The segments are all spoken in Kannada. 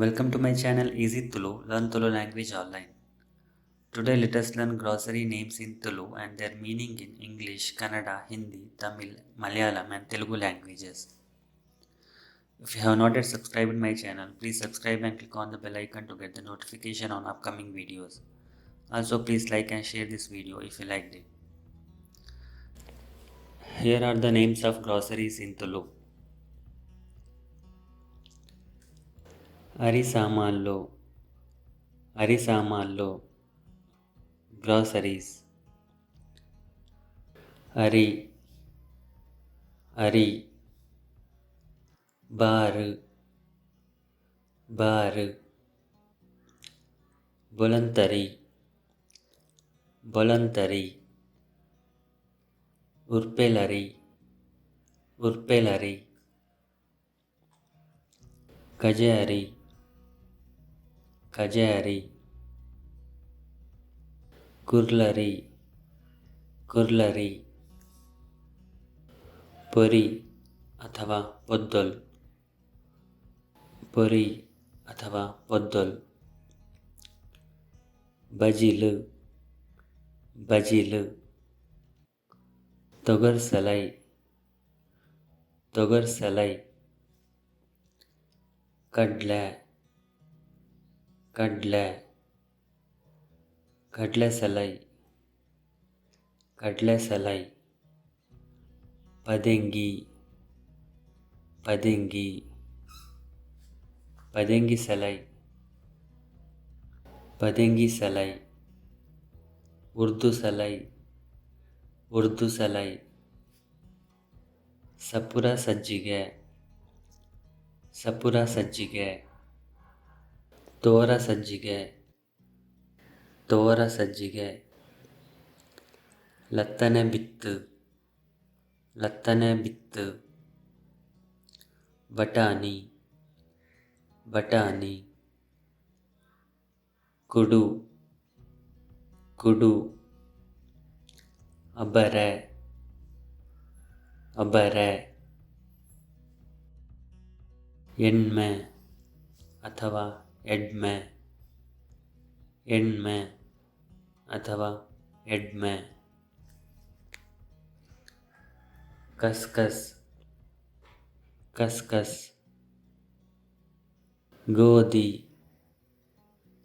Welcome to my channel Easy Tulu, Learn Tulu language online. Today let us learn grocery names in Tulu and their meaning in English, Kannada, Hindi, Tamil, Malayalam and Telugu languages. If you have not yet subscribed my channel, please subscribe and click on the bell icon to get the notification on upcoming videos. Also please like and share this video if you liked it. Here are the names of groceries in Tulu. Arisamallo, Arisamallo, groceries. Ari, Ari, bar, bar, voluntary, voluntary, urpelari, urpelari, kajari, kajari, kurlari, kurlari, ಪೊರಿ ಅಥವಾ ಪೊದ್ದಲ್, ಪೊರಿ ಅಥವಾ ಪೊದ್ದಲ್, ಬಜಿಲು, ಬಜಿಲು, ತೊಗರ್ಸಲೈ, ತೊಗರ್ಸಲೈ, ಕಡ್ಲೆ, ಕಡ್ಲೆ, ಕಡ್ಲೆಸಲೈ, ಕಡ್ಲೆಸಲೈ, ಪದಿಂಗಿ, ಪದಿಂಗಿ, ಪದಿಂಗಿಸಲೈ, ಪದಿಂಗಿಸಲೈ, ಉರ್ದುಸಲೈ, ಉರ್ದುಸಲೈ, ಸಪುರ ಸಜ್ಜಿಗೆ, ಸಪುರ ಸಜ್ಜಿಗೆ, ತೋರ ಸಜ್ಜಿಗೆ, ತೋರ ಸಜ್ಜಿಗೆ, ಲತ್ತನೆ ಬಿತ್ತು, ಲತ್ತನೆ ಬಿತ್ತು, ಬಟಾಣಿ, ಬಟಾಣಿ, ಕುಡು, ಕುಡು, ಅಬರೆ, ಅಬರೆ, ಎಣ್ಮೆ ಅಥವಾ ಎಡ್ಮೆ, ಎಣ್ಮೆ ಅಥವಾ ಎಡ್ಮೆ, ಕಸ್ಕಸ್, ಕಸ್ಕಸ್, ಗೋಧಿ,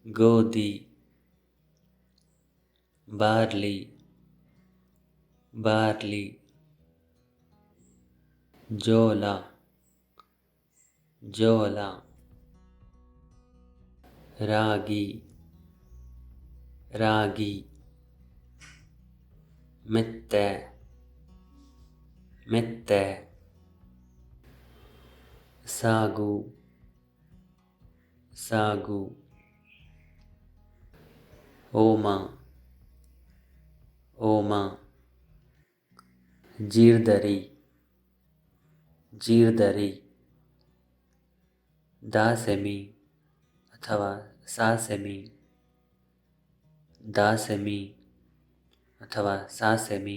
ಗೋಧಿ, ಬಾರ್ಲಿ, ಬಾರ್ಲಿ, ಜೋಳ, ಜೋಳ, ರಾಗಿ, ರಾಗಿ, ಮೆತ್ತೆ, ಮೆತ್ತೆ, ಸಾಗು, ಸಾಗು, ಓಮ, ಓಮ, ಜೀರ್ದರಿ, ಜೀರ್ದರಿ, ದಾಸೆಮಿ ಅಥವಾ ಸಾಸೆಮಿ, ದಾಸೆಮಿ ಅಥವಾ ಸಾಸೆಮಿ,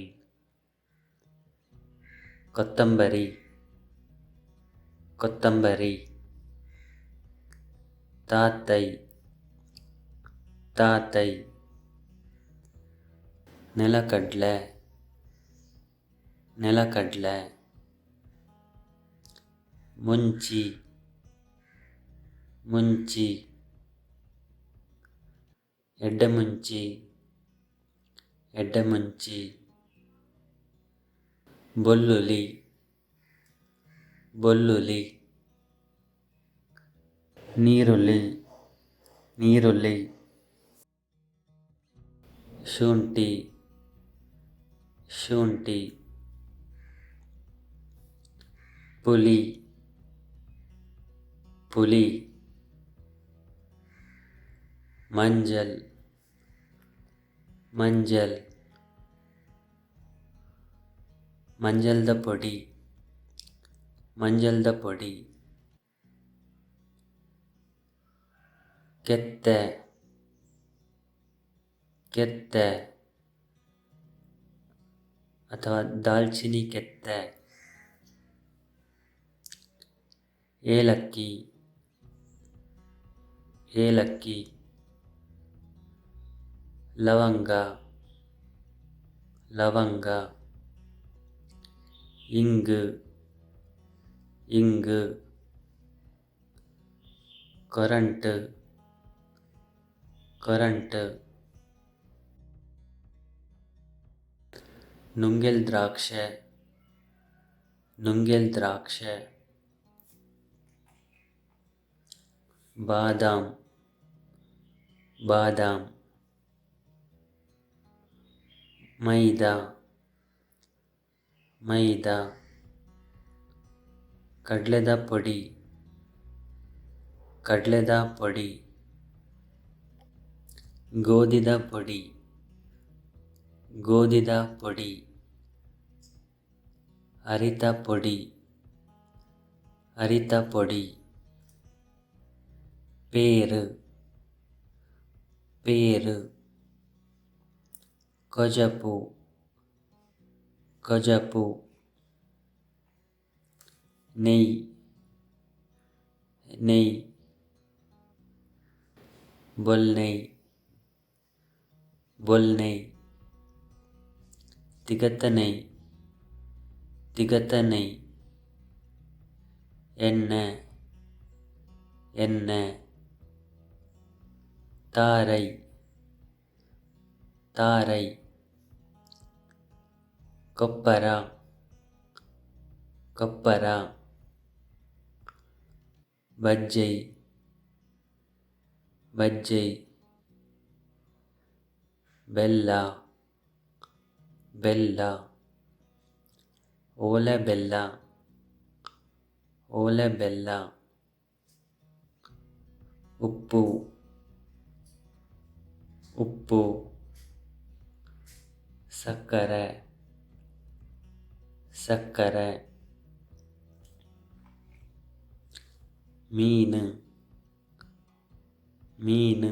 ಕೊತ್ತಂಬರಿ, ಕೊತ್ತಂಬರಿ, ತಾತೈ, ತಾತೈ, ನೆಲಕಡ್ಲೆ, ನೆಲಕಡ್ಲೆ, ಮುಂಚಿ, ಮುಂಚಿ, ಎಡ್ಡೆಮುಂಚಿ, ಎಡ್ಡೆಮುಂಚಿ, ಬೊಲ್ಲುಲಿ, ಬೊಲ್ಲುಲಿ, ನೀರುಳ್ಳಿ, ನೀರುಳ್ಳಿ, ಶುಂಠಿ, ಶುಂಠಿ, ಪುಲಿ, ಪುಲಿ, ಮಂಜಲ್, ಮಂಜಲ್, ಮಂಜಲ್ದ ಪೊಡಿ, ಮಂಜಲ್ದ ಪೊಡಿ, ಕೆತ್ತೆ, ಕೆತ್ತೆ ಅಥವಾ ದಾಲ್ಚಿನಿ ಕೆತ್ತೆ, ಏಲಕ್ಕಿ, ಏಲಕ್ಕಿ, ಲವಂಗ, ಲವಂಗ, ಇಂಗು, ಇಂಗು, ಕರೆಂಟ್, ಕರೆಂಟ್, ನುಂಗೆಲ್ ದ್ರಾಕ್ಷೆ, ನುಂಗೆಲ್ ದ್ರಾಕ್ಷೆ, ಬಾದಾಮ್, ಬಾದಾಮ್, ಮೈದಾ, ಮೈದಾ, ಕಡ್ಲೆದ ಪುಡಿ, ಕಡ್ಲೆದ ಪುಡಿ, ಗೋಧಿದ ಪುಡಿ, ಗೋಧಿದ ಪುಡಿ, ಅರಿತ ಪುಡಿ, ಅರಿತ ಪುಡಿ, ಪೇರು, ಪೇರು, ಕಜಪು, ಕಜಪು, ನೆಯ್, ನೆಯ್, ಬೊಲ್ನೆಯ್, ಬೊಲ್ನೆಯ್, ತಿಗತನೆಯ್, ತಿಗತನೆಯ್, ಎಣ್ಣೆ, ಎಣ್ಣೆ, ತಾರೈ, ತಾರೈ, ಕೊಪ್ಪರ, ಕೊಪ್ಪರ, ಬಜ್ಜೈ, ಬಜ್ಜೈ, ಬೆಲ್ಲ, ಬೆಲ್ಲ, ಓಲೆ ಬೆಲ್ಲ, ಓಲೆ ಬೆಲ್ಲ, ಉಪ್ಪು, ಉಪ್ಪು, ಸಕ್ಕರೆ, ಸಕ್ಕರೆ, ಮೀನು, ಮೀನು,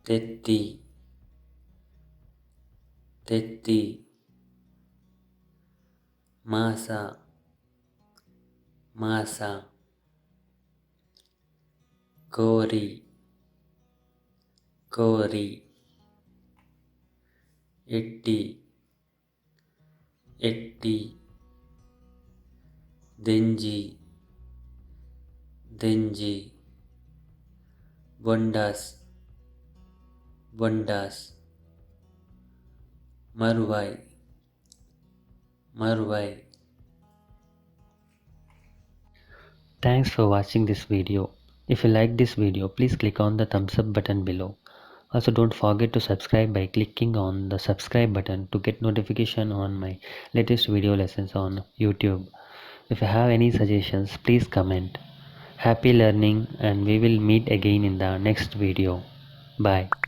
ತೆತ್ತಿ, ತೆತ್ತಿ, ಮಾಸ, ಮಾಸ, ಕೋರಿ, ಕೋರಿ, ಎಟ್ಟಿ, ಎಟ್ಟಿ, ದೆಂಜಿ, ದೆಂಜಿ, bondas, bondas, ಮರುವಾಯ್, ಮರುವಾಯ್. Thanks for watching this video. If you like this video, please click on the thumbs up button below. Also, don't forget to subscribe by clicking on the subscribe button to get notification on my latest video lessons on YouTube. If you have any suggestions, please comment. Happy learning, and we will meet again in the next video. Bye.